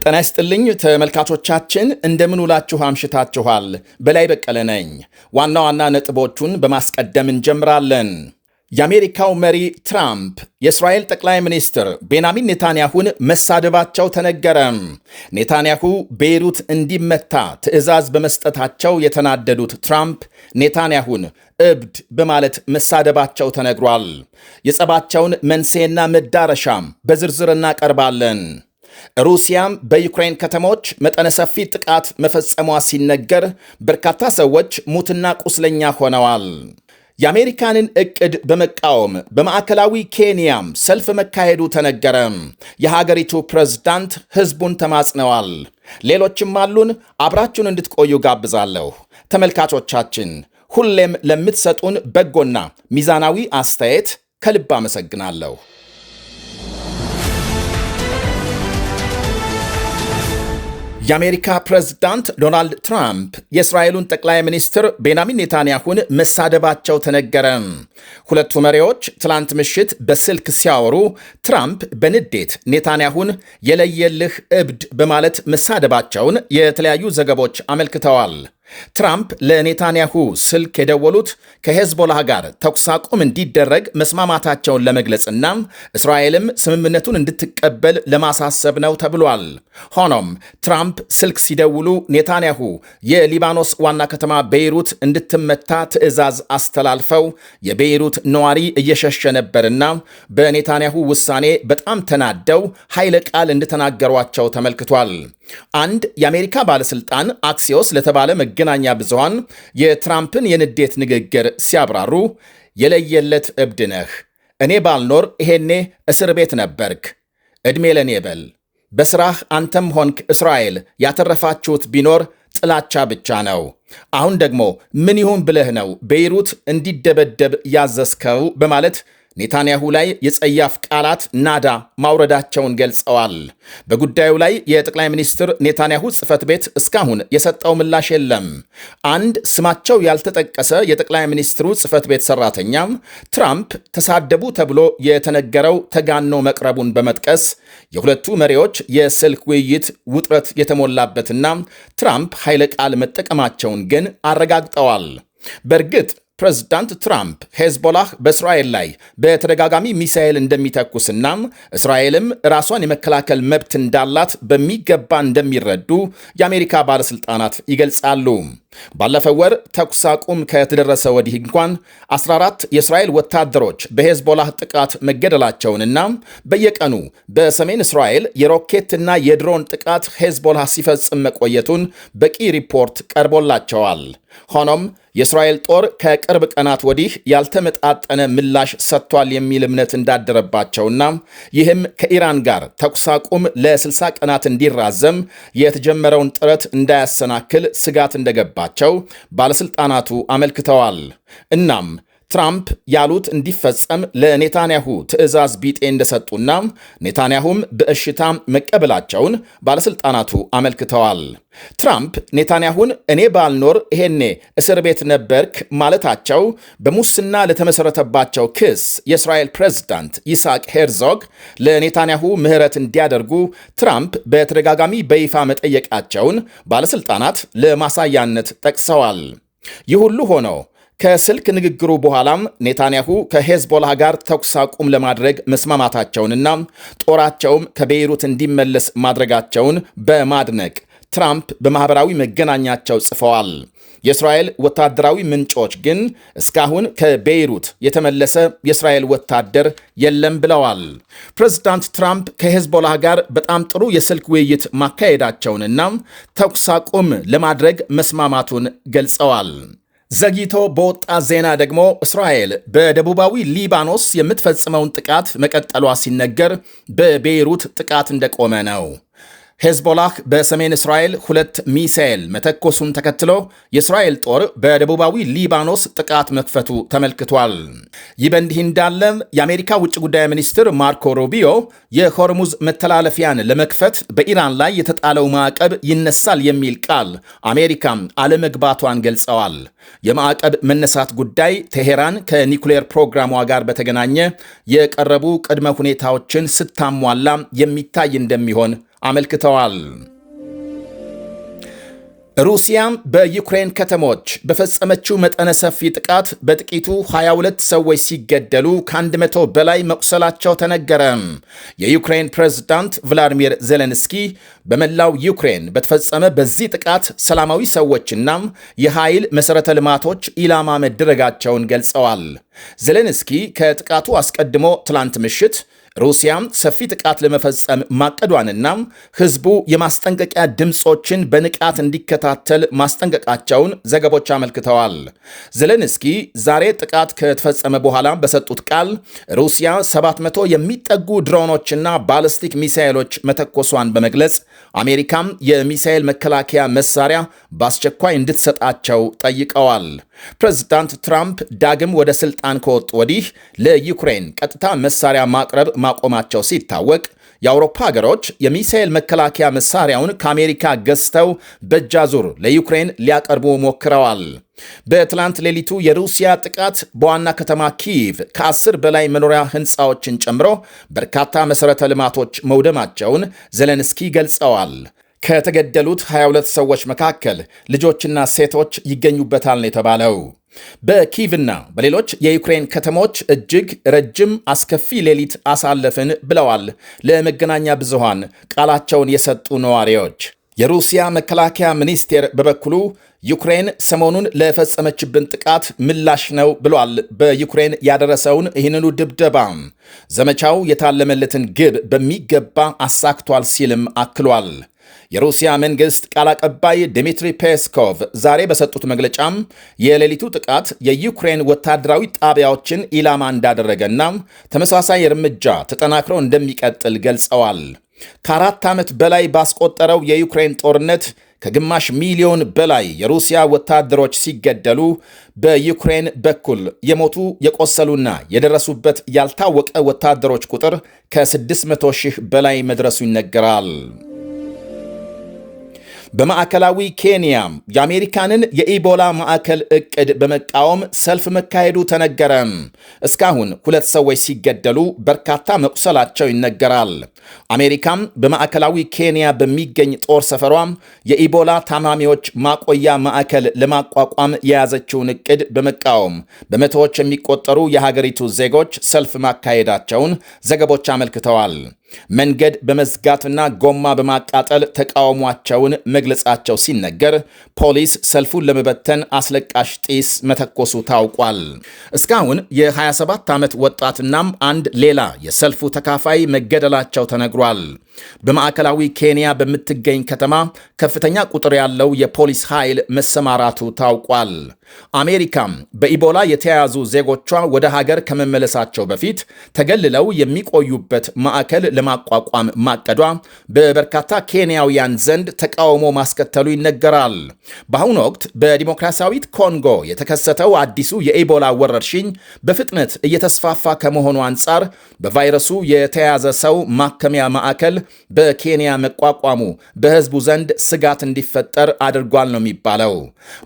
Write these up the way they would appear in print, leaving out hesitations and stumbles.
ጤና ይስጥልኝ ተመልካቾቻችን፣ እንደምን ውላችሁ አምሽታችኋል? በላይ በቀለ ነኝ። ዋና ዋና ነጥቦቹን በማስቀደም እንጀምራለን። የአሜሪካው መሪ ትራምፕ የእስራኤል ጠቅላይ ሚኒስትር ቤንያሚን ኔታንያሁን መሳደባቸው ተነገረ። ኔታንያሁ ቤይሩት እንዲመታ ትዕዛዝ በመስጠታቸው የተናደዱት ትራምፕ ኔታንያሁን እብድ በማለት መሳደባቸው ተነግሯል። የጸባቸውን መንስኤና መዳረሻም በዝርዝር እናቀርባለን። ሩሲያም በዩክሬን ከተሞች መጠነ ሰፊ ጥቃት መፈጸሟ ሲነገር በርካታ ሰዎች ሙትና ቁስለኛ ሆነዋል። የአሜሪካንን ዕቅድ በመቃወም በማዕከላዊ ኬንያም ሰልፍ መካሄዱ ተነገረ። የሀገሪቱ ፕሬዝዳንት ሕዝቡን ተማጽነዋል። ሌሎችም አሉን። አብራችሁን እንድትቆዩ ጋብዛለሁ። ተመልካቾቻችን ሁሌም ለምትሰጡን በጎና ሚዛናዊ አስተያየት ከልብ አመሰግናለሁ። የአሜሪካ ፕሬዝዳንት ዶናልድ ትራምፕ የእስራኤሉን ጠቅላይ ሚኒስትር ቤንያሚን ኔታንያሁን መሳደባቸው ተነገረ። ሁለቱ መሪዎች ትላንት ምሽት በስልክ ሲያወሩ ትራምፕ በንዴት ኔታንያሁን የለየልህ እብድ በማለት መሳደባቸውን የተለያዩ ዘገቦች አመልክተዋል። ትራምፕ ለኔታንያሁ ስልክ የደወሉት ከሄዝቦላህ ጋር ተኩስ አቁም እንዲደረግ መስማማታቸውን ለመግለጽና እስራኤልም ስምምነቱን እንድትቀበል ለማሳሰብ ነው ተብሏል። ሆኖም ትራምፕ ስልክ ሲደውሉ ኔታንያሁ የሊባኖስ ዋና ከተማ ቤይሩት እንድትመታ ትዕዛዝ አስተላልፈው የቤይሩት ነዋሪ እየሸሸ ነበርና በኔታንያሁ ውሳኔ በጣም ተናደው ኃይለ ቃል እንደተናገሯቸው ተመልክቷል። አንድ የአሜሪካ ባለስልጣን አክሲዮስ ለተባለ መገናኛ ብዙሃን የትራምፕን የንዴት ንግግር ሲያብራሩ የለየለት እብድ ነህ፣ እኔ ባልኖር ይሄኔ እስር ቤት ነበርክ፣ ዕድሜ ለኔ በል፣ በስራህ አንተም ሆንክ እስራኤል ያተረፋችሁት ቢኖር ጥላቻ ብቻ ነው። አሁን ደግሞ ምን ይሁን ብለህ ነው ቤይሩት እንዲደበደብ ያዘዝከው? በማለት ኔታንያሁ ላይ የጸያፍ ቃላት ናዳ ማውረዳቸውን ገልጸዋል። በጉዳዩ ላይ የጠቅላይ ሚኒስትር ኔታንያሁ ጽሕፈት ቤት እስካሁን የሰጠው ምላሽ የለም። አንድ ስማቸው ያልተጠቀሰ የጠቅላይ ሚኒስትሩ ጽሕፈት ቤት ሰራተኛም ትራምፕ ተሳደቡ ተብሎ የተነገረው ተጋኖ መቅረቡን በመጥቀስ የሁለቱ መሪዎች የስልክ ውይይት ውጥረት የተሞላበትና ትራምፕ ኃይለ ቃል መጠቀማቸውን ግን አረጋግጠዋል። በእርግጥ ፕሬዝዳንት ትራምፕ ሄዝቦላህ በእስራኤል ላይ በተደጋጋሚ ሚሳኤል እንደሚተኩስና እስራኤልም ራሷን የመከላከል መብት እንዳላት በሚገባ እንደሚረዱ የአሜሪካ ባለሥልጣናት ይገልጻሉ። ባለፈው ወር ተኩስ አቁም ከተደረሰ ወዲህ እንኳን 14 የእስራኤል ወታደሮች በሄዝቦላህ ጥቃት መገደላቸውንና በየቀኑ በሰሜን እስራኤል የሮኬትና የድሮን ጥቃት ሄዝቦላህ ሲፈጽም መቆየቱን በቂ ሪፖርት ቀርቦላቸዋል። ሆኖም የእስራኤል ጦር ከቅርብ ቀናት ወዲህ ያልተመጣጠነ ምላሽ ሰጥቷል የሚል እምነት እንዳደረባቸውና ይህም ከኢራን ጋር ተኩስ አቁም ለ60 ቀናት እንዲራዘም የተጀመረውን ጥረት እንዳያሰናክል ስጋት እንደገባቸው ባለሥልጣናቱ አመልክተዋል። እናም ትራምፕ ያሉት እንዲፈጸም ለኔታንያሁ ትዕዛዝ ቢጤ እንደሰጡና ኔታንያሁም በእሽታ መቀበላቸውን ባለሥልጣናቱ አመልክተዋል። ትራምፕ ኔታንያሁን እኔ ባልኖር ይሄኔ እስር ቤት ነበርክ ማለታቸው በሙስና ለተመሠረተባቸው ክስ የእስራኤል ፕሬዝዳንት ይስሐቅ ሄርዞግ ለኔታንያሁ ምህረት እንዲያደርጉ ትራምፕ በተደጋጋሚ በይፋ መጠየቃቸውን ባለሥልጣናት ለማሳያነት ጠቅሰዋል። ይህ ሁሉ ሆኖ ከስልክ ንግግሩ በኋላም ኔታንያሁ ከሄዝቦላህ ጋር ተኩስ አቁም ለማድረግ መስማማታቸውንና ጦራቸውም ከቤይሩት እንዲመለስ ማድረጋቸውን በማድነቅ ትራምፕ በማኅበራዊ መገናኛቸው ጽፈዋል። የእስራኤል ወታደራዊ ምንጮች ግን እስካሁን ከቤይሩት የተመለሰ የእስራኤል ወታደር የለም ብለዋል። ፕሬዝዳንት ትራምፕ ከሄዝቦላህ ጋር በጣም ጥሩ የስልክ ውይይት ማካሄዳቸውንና ተኩስ አቁም ለማድረግ መስማማቱን ገልጸዋል። ዘግይቶ በወጣ ዜና ደግሞ እስራኤል በደቡባዊ ሊባኖስ የምትፈጽመውን ጥቃት መቀጠሏ ሲነገር በቤይሩት ጥቃት እንደቆመ ነው። ሄዝቦላህ በሰሜን እስራኤል 2 ሚሳኤል መተኮሱን ተከትሎ የእስራኤል ጦር በደቡባዊ ሊባኖስ ጥቃት መክፈቱ ተመልክቷል። ይህ በእንዲህ እንዳለ የአሜሪካ ውጭ ጉዳይ ሚኒስትር ማርኮ ሩቢዮ የሆርሙዝ መተላለፊያን ለመክፈት በኢራን ላይ የተጣለው ማዕቀብ ይነሳል የሚል ቃል አሜሪካም አለመግባቷን ገልጸዋል። የማዕቀብ መነሳት ጉዳይ ቴሄራን ከኒኩሌር ፕሮግራሟ ጋር በተገናኘ የቀረቡ ቅድመ ሁኔታዎችን ስታሟላ የሚታይ እንደሚሆን አመልክተዋል። ሩሲያ በዩክሬን ከተሞች በፈጸመችው መጠነ ሰፊ ጥቃት በጥቂቱ 22 ሰዎች ሲገደሉ ከ100 በላይ መቁሰላቸው ተነገረ። የዩክሬን ፕሬዝዳንት ቭላዲሚር ዜሌንስኪ በመላው ዩክሬን በተፈጸመ በዚህ ጥቃት ሰላማዊ ሰዎችና የኃይል መሠረተ ልማቶች ኢላማ መደረጋቸውን ገልጸዋል። ዜሌንስኪ ከጥቃቱ አስቀድሞ ትላንት ምሽት ሩሲያ ሰፊ ጥቃት ለመፈጸም ማቀዷንና ሕዝቡ የማስጠንቀቂያ ድምፆችን በንቃት እንዲከታተል ማስጠንቀቃቸውን ዘገቦች አመልክተዋል። ዜሌንስኪ ዛሬ ጥቃት ከተፈጸመ በኋላ በሰጡት ቃል ሩሲያ 700 የሚጠጉ ድሮኖችና ባሊስቲክ ሚሳይሎች መተኮሷን በመግለጽ አሜሪካም የሚሳይል መከላከያ መሳሪያ በአስቸኳይ እንድትሰጣቸው ጠይቀዋል። ፕሬዝዳንት ትራምፕ ዳግም ወደ ስልጣን ከወጡ ወዲህ ለዩክሬን ቀጥታ መሳሪያ ማቅረብ ማቆማቸው ሲታወቅ የአውሮፓ ሀገሮች የሚሳኤል መከላከያ መሳሪያውን ከአሜሪካ ገዝተው በእጃዙር ለዩክሬን ሊያቀርቡ ሞክረዋል። በትላንት ሌሊቱ የሩሲያ ጥቃት በዋና ከተማ ኪየቭ ከ10 በላይ መኖሪያ ሕንፃዎችን ጨምሮ በርካታ መሠረተ ልማቶች መውደማቸውን ዜሌንስኪ ገልጸዋል። ከተገደሉት 22 ሰዎች መካከል ልጆችና ሴቶች ይገኙበታል ነው የተባለው። በኪቭና በሌሎች የዩክሬን ከተሞች እጅግ ረጅም አስከፊ ሌሊት አሳለፍን ብለዋል ለመገናኛ ብዙሃን ቃላቸውን የሰጡ ነዋሪዎች። የሩሲያ መከላከያ ሚኒስቴር በበኩሉ ዩክሬን ሰሞኑን ለፈጸመችብን ጥቃት ምላሽ ነው ብሏል። በዩክሬን ያደረሰውን ይህንኑ ድብደባ ዘመቻው የታለመለትን ግብ በሚገባ አሳክቷል ሲልም አክሏል። የሩሲያ መንግሥት ቃል አቀባይ ዲሚትሪ ፔስኮቭ ዛሬ በሰጡት መግለጫም የሌሊቱ ጥቃት የዩክሬን ወታደራዊ ጣቢያዎችን ኢላማ እንዳደረገና ተመሳሳይ እርምጃ ተጠናክሮ እንደሚቀጥል ገልጸዋል። ከ4 ዓመት በላይ ባስቆጠረው የዩክሬን ጦርነት ከግማሽ ሚሊዮን በላይ የሩሲያ ወታደሮች ሲገደሉ በዩክሬን በኩል የሞቱ የቆሰሉና የደረሱበት ያልታወቀ ወታደሮች ቁጥር ከ600 ሺህ በላይ መድረሱ ይነገራል። በማዕከላዊ ኬንያ የአሜሪካንን የኢቦላ ማዕከል ዕቅድ በመቃወም ሰልፍ መካሄዱ ተነገረ። እስካሁን 2 ሰዎች ሲገደሉ በርካታ መቁሰላቸው ይነገራል። አሜሪካም በማዕከላዊ ኬንያ በሚገኝ ጦር ሰፈሯ የኢቦላ ታማሚዎች ማቆያ ማዕከል ለማቋቋም የያዘችውን ዕቅድ በመቃወም በመቶዎች የሚቆጠሩ የሀገሪቱ ዜጎች ሰልፍ ማካሄዳቸውን ዘገቦች አመልክተዋል። መንገድ በመዝጋትና ጎማ በማቃጠል ተቃውሟቸውን መግለጻቸው ሲነገር ፖሊስ ሰልፉን ለመበተን አስለቃሽ ጢስ መተኮሱ ታውቋል። እስካሁን የ27 ዓመት ወጣትናም አንድ ሌላ የሰልፉ ተካፋይ መገደላቸው ተነግሯል። በማዕከላዊ ኬንያ በምትገኝ ከተማ ከፍተኛ ቁጥር ያለው የፖሊስ ኃይል መሰማራቱ ታውቋል። አሜሪካም በኢቦላ የተያያዙ ዜጎቿ ወደ ሀገር ከመመለሳቸው በፊት ተገልለው የሚቆዩበት ማዕከል ለማቋቋም ማቀዷ በበርካታ ኬንያውያን ዘንድ ተቃውሞ ማስከተሉ ይነገራል። በአሁኑ ወቅት በዲሞክራሲያዊት ኮንጎ የተከሰተው አዲሱ የኢቦላ ወረርሽኝ በፍጥነት እየተስፋፋ ከመሆኑ አንጻር በቫይረሱ የተያዘ ሰው ማከሚያ ማዕከል በኬንያ መቋቋሙ በሕዝቡ ዘንድ ስጋት እንዲፈጠር አድርጓል ነው የሚባለው።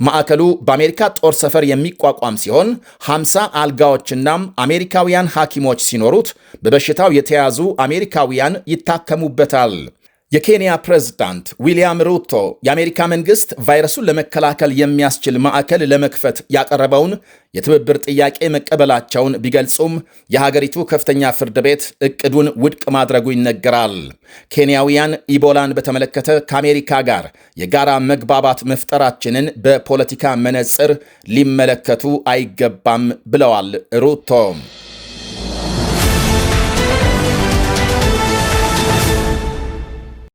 ማዕከሉ በአሜሪካ ጦር ሰፈር የሚቋቋም ሲሆን 50 አልጋዎችናም አሜሪካውያን ሐኪሞች ሲኖሩት በበሽታው የተያዙ አሜሪካውያን ይታከሙበታል። የኬንያ ፕሬዝዳንት ዊልያም ሩቶ የአሜሪካ መንግሥት ቫይረሱን ለመከላከል የሚያስችል ማዕከል ለመክፈት ያቀረበውን የትብብር ጥያቄ መቀበላቸውን ቢገልጹም የሀገሪቱ ከፍተኛ ፍርድ ቤት ዕቅዱን ውድቅ ማድረጉ ይነገራል። ኬንያውያን ኢቦላን በተመለከተ ከአሜሪካ ጋር የጋራ መግባባት መፍጠራችንን በፖለቲካ መነጽር ሊመለከቱ አይገባም ብለዋል ሩቶ።